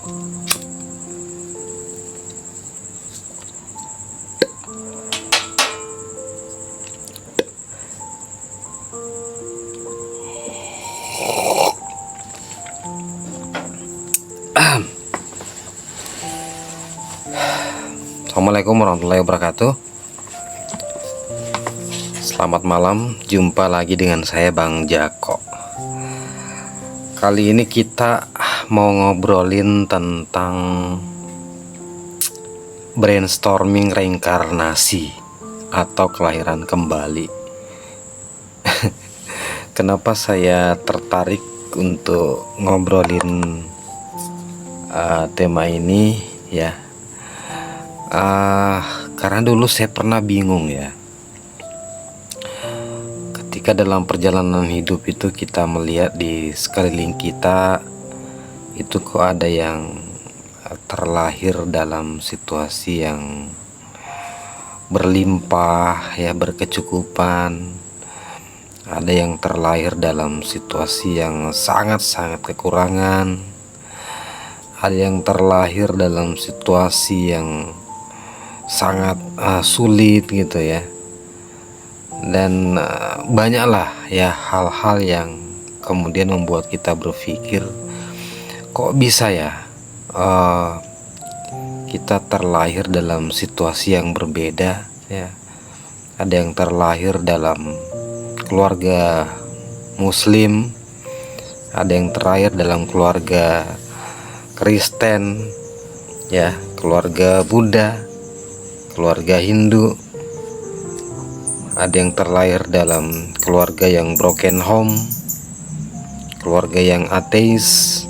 Assalamualaikum warahmatullahi wabarakatuh. Selamat malam, jumpa lagi dengan saya Bang Jako. Kali ini kita mau ngobrolin tentang brainstorming reinkarnasi atau kelahiran kembali. Kenapa saya tertarik untuk ngobrolin tema ini ya? Karena dulu saya pernah bingung ya, ketika dalam perjalanan hidup itu kita melihat di sekeliling kita itu kok ada yang terlahir dalam situasi yang berlimpah ya, berkecukupan. Ada yang terlahir dalam situasi yang sangat-sangat kekurangan. Ada yang terlahir dalam situasi yang sangat sulit gitu ya. Dan banyaklah ya hal-hal yang kemudian membuat kita berpikir, kok bisa ya kita terlahir dalam situasi yang berbeda ya. Ada yang terlahir dalam keluarga Muslim, ada yang terlahir dalam keluarga Kristen ya, keluarga Buddha, keluarga Hindu. Ada yang terlahir dalam keluarga yang broken home, keluarga yang ateis,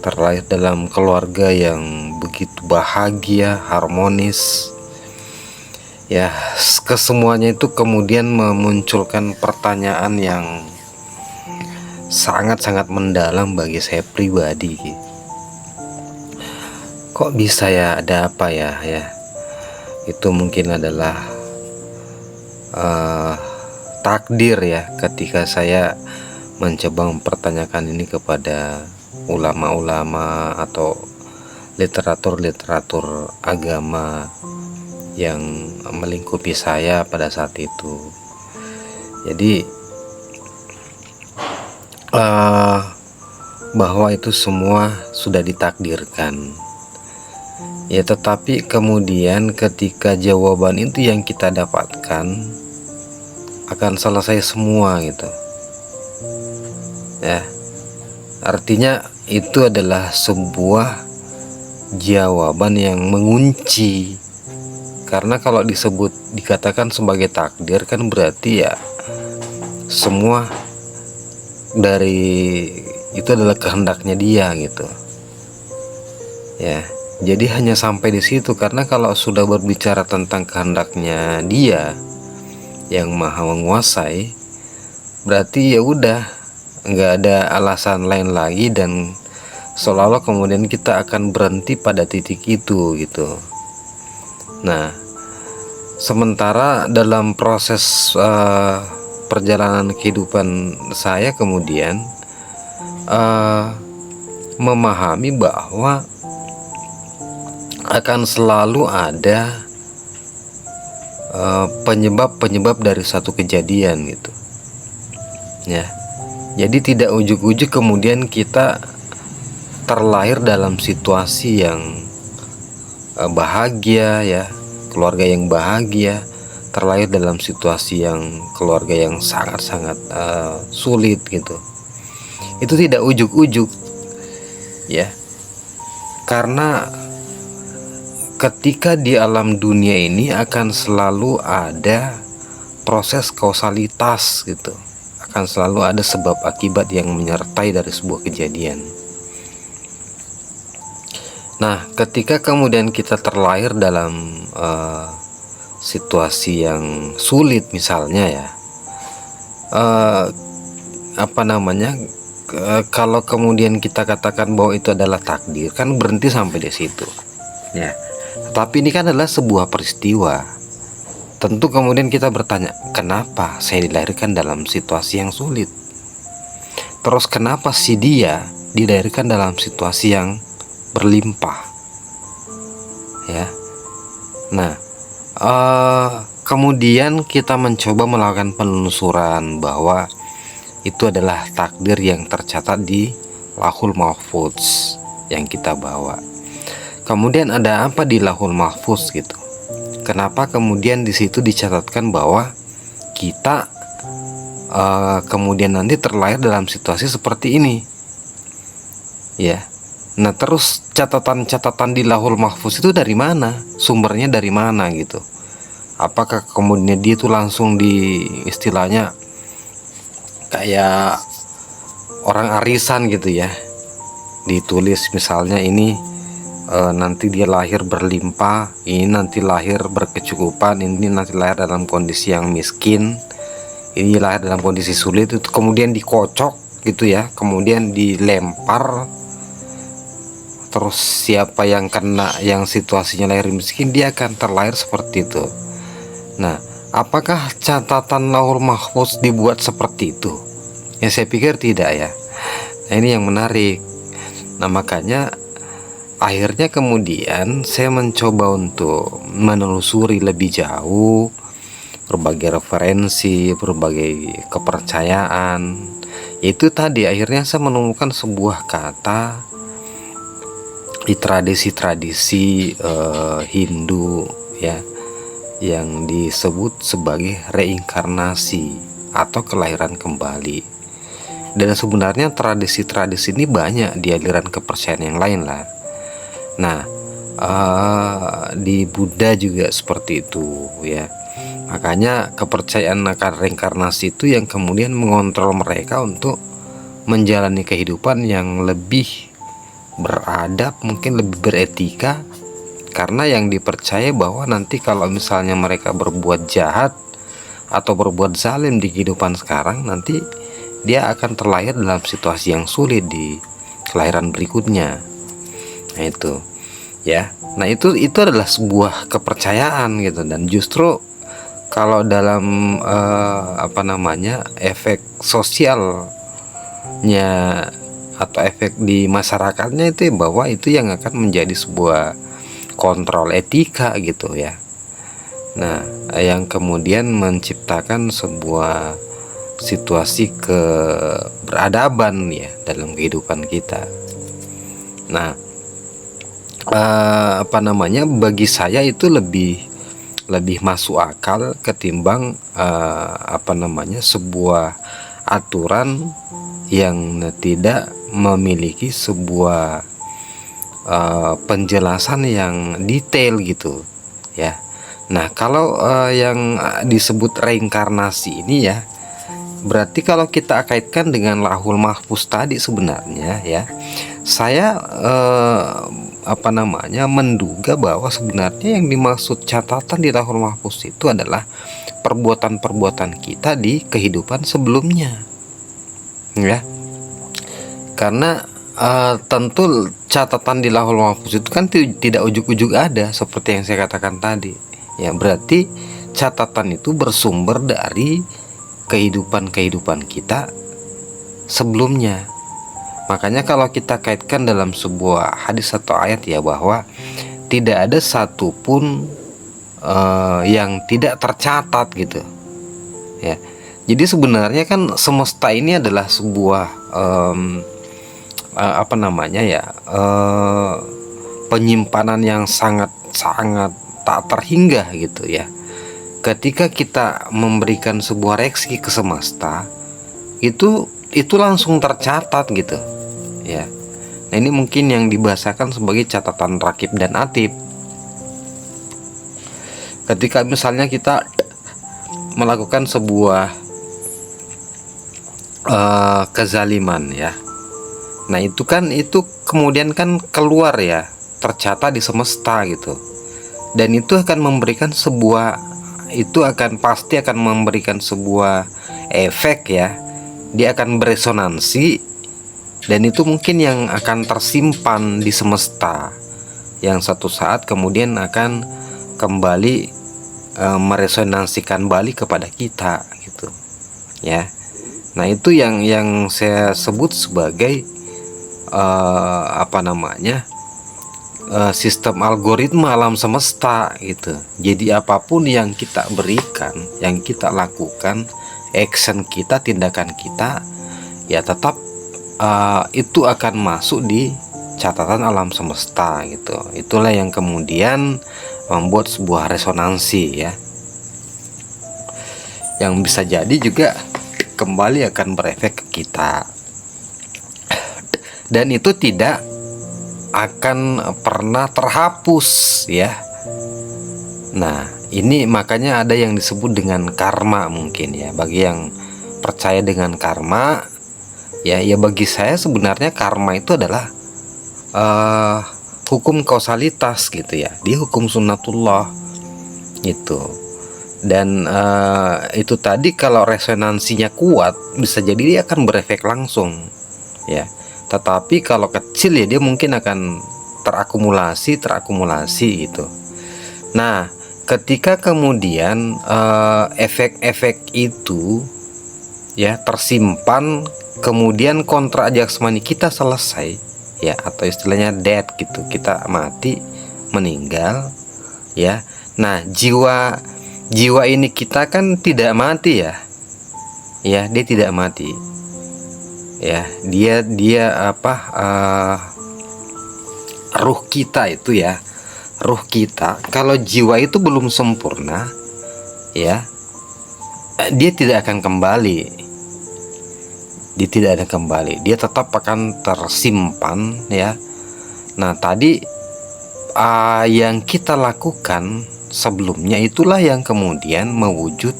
terlahir dalam keluarga yang begitu bahagia, harmonis ya. Kesemuanya itu kemudian memunculkan pertanyaan yang sangat-sangat mendalam bagi saya pribadi. Kok bisa ya, ada apa ya? Itu mungkin adalah takdir ya, ketika saya mencoba mempertanyakan ini kepada ulama-ulama atau literatur-literatur agama yang melingkupi saya pada saat itu. Jadi bahwa itu semua sudah ditakdirkan ya, tetapi kemudian ketika jawaban itu yang kita dapatkan akan selesai semua gitu ya. Artinya itu adalah sebuah jawaban yang mengunci, karena kalau dikatakan sebagai takdir kan berarti ya semua dari itu adalah kehendaknya dia gitu ya. Jadi hanya sampai di situ, karena kalau sudah berbicara tentang kehendaknya dia yang maha menguasai, berarti ya udah nggak ada alasan lain lagi, dan seolah-olah kemudian kita akan berhenti pada titik itu gitu. Nah, sementara dalam proses perjalanan kehidupan saya kemudian memahami bahwa akan selalu ada penyebab dari satu kejadian gitu ya. Jadi tidak ujuk-ujuk kemudian kita terlahir dalam situasi yang bahagia ya, keluarga yang bahagia, terlahir dalam situasi yang keluarga yang sangat-sangat sulit gitu. Itu tidak ujuk-ujuk ya, karena ketika di alam dunia ini akan selalu ada proses kausalitas gitu, akan selalu ada sebab akibat yang menyertai dari sebuah kejadian. Nah, ketika kemudian kita terlahir dalam situasi yang sulit misalnya ya, kalau kemudian kita katakan bahwa itu adalah takdir, kan berhenti sampai di situ ya. Tapi ini kan adalah sebuah peristiwa. Tentu kemudian kita bertanya, kenapa saya dilahirkan dalam situasi yang sulit? Terus kenapa si dia dilahirkan dalam situasi yang berlimpah, ya. Nah, kemudian kita mencoba melakukan penelusuran bahwa itu adalah takdir yang tercatat di Lauhul Mahfuz yang kita bawa. Kemudian ada apa di Lauhul Mahfuz gitu? Kenapa kemudian di situ dicatatkan bahwa kita kemudian nanti terlahir dalam situasi seperti ini, ya? Nah, terus catatan-catatan di Lauhul Mahfuz itu dari mana? Sumbernya dari mana gitu? Apakah kemudian dia itu langsung di istilahnya kayak orang arisan gitu ya? Ditulis misalnya ini nanti dia lahir berlimpah, ini nanti lahir berkecukupan, ini nanti lahir dalam kondisi yang miskin, ini lahir dalam kondisi sulit, itu kemudian dikocok gitu ya, kemudian dilempar. Terus siapa yang kena, yang situasinya lahir miskin, dia akan terlahir seperti itu. Nah, apakah catatan Lauhul Mahfuz dibuat seperti itu? Ya, saya pikir tidak ya. Nah, ini yang menarik. Nah, makanya akhirnya kemudian saya mencoba untuk menelusuri lebih jauh berbagai referensi, berbagai kepercayaan. Itu tadi akhirnya saya menemukan sebuah kata di tradisi-tradisi Hindu ya, yang disebut sebagai reinkarnasi atau kelahiran kembali. Dan sebenarnya tradisi-tradisi ini banyak di aliran kepercayaan yang lain lah. Nah, di Buddha juga seperti itu ya. Makanya kepercayaan akan reinkarnasi itu yang kemudian mengontrol mereka untuk menjalani kehidupan yang lebih beradab, mungkin lebih beretika, karena yang dipercaya bahwa nanti kalau misalnya mereka berbuat jahat atau berbuat zalim di kehidupan sekarang, nanti dia akan terlahir dalam situasi yang sulit di kelahiran berikutnya. Nah itu ya, nah itu adalah sebuah kepercayaan gitu. Dan justru kalau dalam efek sosialnya atau efek di masyarakatnya itu bahwa itu yang akan menjadi sebuah kontrol etika gitu ya. Nah, yang kemudian menciptakan sebuah situasi keberadaban ya dalam kehidupan kita. Nah, bagi saya itu lebih masuk akal ketimbang sebuah aturan yang tidak memiliki sebuah penjelasan yang detail gitu ya. Nah, kalau yang disebut reinkarnasi ini ya, berarti kalau kita kaitkan dengan Lauhul Mahfuz tadi sebenarnya ya, saya menduga bahwa sebenarnya yang dimaksud catatan di Lauhul Mahfuz itu adalah perbuatan-perbuatan kita di kehidupan sebelumnya ya. Karena tentu catatan di Lauhul Mahfuz itu kan tidak ujuk-ujuk ada seperti yang saya katakan tadi ya. Berarti catatan itu bersumber dari kehidupan kita sebelumnya. Makanya kalau kita kaitkan dalam sebuah hadis atau ayat ya, bahwa tidak ada satupun yang tidak tercatat gitu ya. Jadi sebenarnya kan semesta ini adalah sebuah penyimpanan yang sangat tak terhingga gitu ya. Ketika kita memberikan sebuah reaksi ke semesta, itu langsung tercatat gitu ya. Nah, ini mungkin yang dibahasakan sebagai catatan rakib dan atib. Ketika misalnya kita melakukan sebuah kezaliman ya, nah itu kemudian kan keluar ya, tercatat di semesta gitu. Dan itu akan memberikan pasti akan memberikan sebuah efek ya. Dia akan beresonansi, dan itu mungkin yang akan tersimpan di semesta, yang satu saat kemudian akan kembali meresonansikan balik kepada kita gitu ya. Nah, itu yang saya sebut sebagai sistem algoritma alam semesta gitu. Jadi apapun yang kita berikan, yang kita lakukan, action kita, tindakan kita, ya tetap itu akan masuk di catatan alam semesta gitu. Itulah yang kemudian membuat sebuah resonansi ya, yang bisa jadi juga kembali akan berefek ke kita, dan itu tidak akan pernah terhapus ya. Nah, ini makanya ada yang disebut dengan karma mungkin ya. Bagi yang percaya dengan karma, ya bagi saya sebenarnya karma itu adalah hukum kausalitas gitu ya. Dia hukum sunnatullah gitu. Dan itu tadi kalau resonansinya kuat, bisa jadi dia akan berefek langsung ya. Tetapi kalau kecil ya dia mungkin akan terakumulasi gitu. Nah, ketika kemudian efek-efek itu ya tersimpan, kemudian kontrak jasmani kita selesai ya, atau istilahnya dead gitu, kita mati, meninggal ya. Nah, jiwa ini kita kan tidak mati ya, dia tidak mati ya, dia apa, ruh kita itu ya, ruh kita, kalau jiwa itu belum sempurna ya, dia tidak akan kembali, dia tetap akan tersimpan ya. Nah, tadi yang kita lakukan sebelumnya itulah yang kemudian mewujud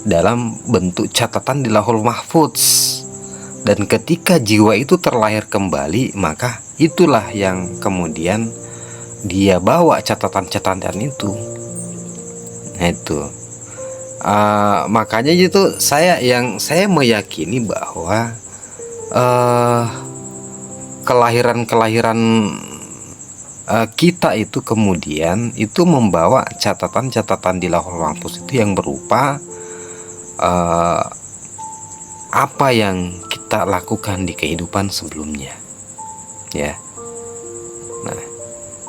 dalam bentuk catatan di Lauhul Mahfudz. Dan ketika jiwa itu terlahir kembali, maka itulah yang kemudian dia bawa catatan-catatan itu. Nah itu makanya itu saya meyakini bahwa kelahiran kita itu kemudian itu membawa catatan-catatan di Lauhul Mahfuz itu yang berupa apa yang kita lakukan di kehidupan sebelumnya ya. Nah,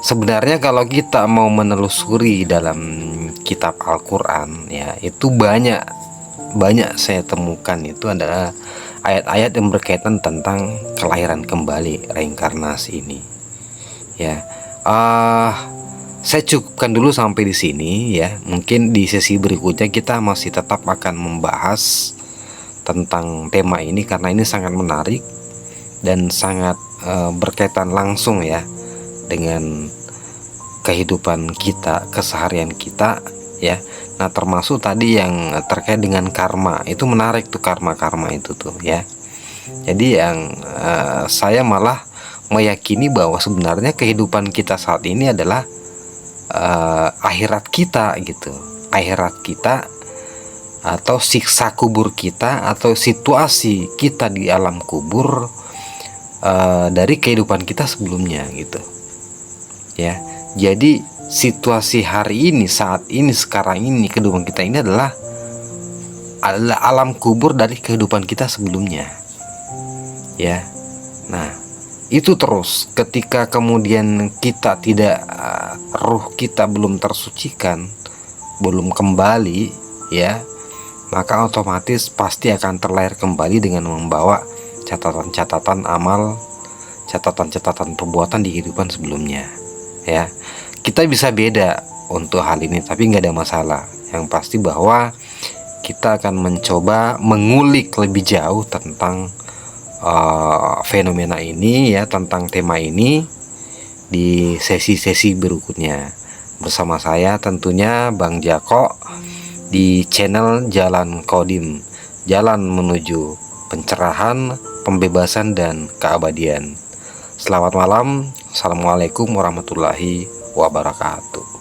sebenarnya kalau kita mau menelusuri dalam kitab Al-Quran ya, itu banyak saya temukan itu adalah ayat-ayat yang berkaitan tentang kelahiran kembali, reinkarnasi ini ya. Saya cukupkan dulu sampai di sini ya. Mungkin di sesi berikutnya kita masih tetap akan membahas tentang tema ini, karena ini sangat menarik dan sangat berkaitan langsung ya dengan kehidupan kita, keseharian kita ya. Nah, termasuk tadi yang terkait dengan karma, itu menarik tuh, karma itu tuh ya. Jadi yang saya malah meyakini bahwa sebenarnya kehidupan kita saat ini adalah akhirat kita gitu, akhirat kita atau siksa kubur kita, atau situasi kita di alam kubur dari kehidupan kita sebelumnya gitu ya. Jadi situasi hari ini, saat ini, sekarang ini, kehidupan kita ini adalah alam kubur dari kehidupan kita sebelumnya ya. Nah, itu terus ketika kemudian kita tidak ruh kita belum tersucikan, belum kembali ya, maka otomatis pasti akan terlahir kembali dengan membawa catatan-catatan amal, catatan-catatan perbuatan di kehidupan sebelumnya ya. Kita bisa beda untuk hal ini, tapi nggak ada masalah. Yang pasti bahwa kita akan mencoba mengulik lebih jauh tentang fenomena ini ya, tentang tema ini di sesi-sesi berikutnya bersama saya tentunya Bang Jako di channel Jalan Qadim, jalan menuju pencerahan, pembebasan, dan keabadian. Selamat malam. Assalamualaikum warahmatullahi wabarakatuh.